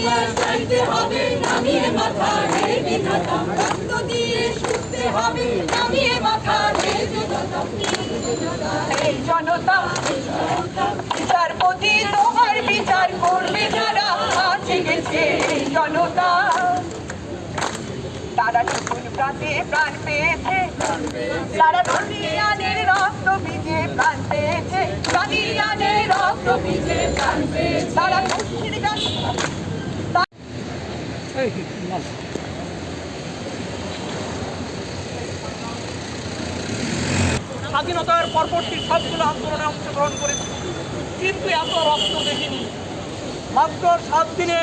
তোমার চাইতে হবে নামিয়ে মাথা হে বিধাতা, রক্ত দিয়ে শুতে হবে নামিয়ে মাথা হে বিধাতা। এই জনতা বিচারপতি তোমার বিচার করবে যারা আছে গেছে। এই জনতা তারা টুকুন প্রান্তে প্রাণ পেয়েছে, তারা ধনিয়ানের রক্ত ভিজে প্রাণ পেয়েছে, ধনিয়ানের রক্ত ভিজে প্রাণ পেয়েছে। তারা খুশির গান স্বাধীনতার পরবর্তী সবগুলো আন্দোলনে অংশগ্রহণ করেছি, কিন্তু এত রক্ত দেখিনি। মাত্র 7 দিনে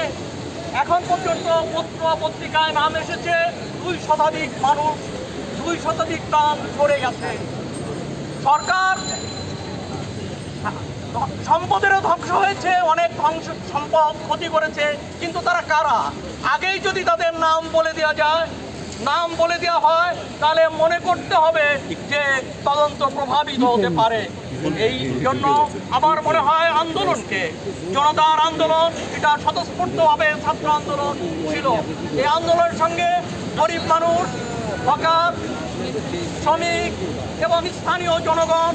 এখন পর্যন্ত পত্র পত্রিকায় নাম এসেছে 2 শতাধিক মানুষ, 2 শতাধিক প্রাণ ঝরে গেছে। সরকার সম্পদেরও ধ্বংস হয়েছে, অনেক সম্পদ ক্ষতি করেছে, কিন্তু তারা কারা? আগেই যদি তাদের নাম বলে দেওয়া যায়, নাম বলে দেওয়া হয়, তাহলে মনে করতে হবে যে তদন্ত প্রভাবিত হতে পারে। এই জন্য আমার মনে হয় আন্দোলনকে, জনতার আন্দোলন, এটা স্বতঃস্ফূর্তভাবে ছাত্র আন্দোলন ছিল। এই আন্দোলনের সঙ্গে গরিব মানুষ, হকার, শ্রমিক এবং স্থানীয় জনগণ,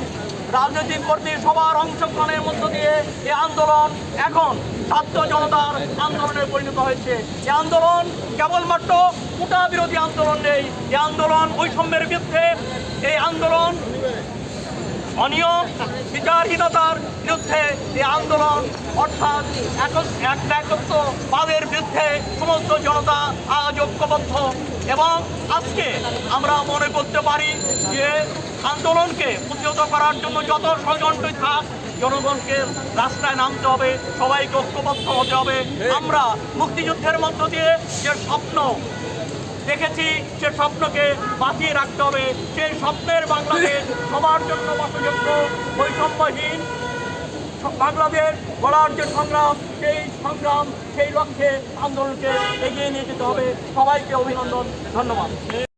রাজনৈতিক কর্মী সবার অংশগ্রহণের মধ্য দিয়ে এই আন্দোলন এখন ছাত্র জনতার আন্দোলনে পরিণত হয়েছে। এই আন্দোলন কেবলমাত্র কোটা বিরোধী আন্দোলন নেই, এই আন্দোলন বৈষম্যের বিরুদ্ধে, এই আন্দোলন অনিয়ম বিচারহীনতার বিরুদ্ধে, এই আন্দোলন অর্থাৎ একত্ববাদের বিরুদ্ধে সমস্ত জনতা আজ ঐক্যবদ্ধ। এবং আজকে আমরা মনে করতে পারি যে আন্দোলনকে প্রতিহত করার জন্য যত ষড়যন্ত্রই থাক, জনগণকে রাস্তায় নামতে হবে, সবাইকে ঐক্যবদ্ধ হতে হবে। আমরা মুক্তিযুদ্ধের মধ্য দিয়ে যে স্বপ্ন দেখেছি, সে স্বপ্নকে বাঁচিয়ে রাখতে হবে। সেই স্বপ্নের বাংলাদেশ, সবার জন্য বাসযোগ্য বৈষম্যহীন বাংলাদেশ গড়ার যে সংগ্রাম, সেই সংগ্রাম, সেই লক্ষ্যে আন্দোলনকে এগিয়ে নিয়ে যেতে হবে। সবাইকে অভিনন্দন, ধন্যবাদ।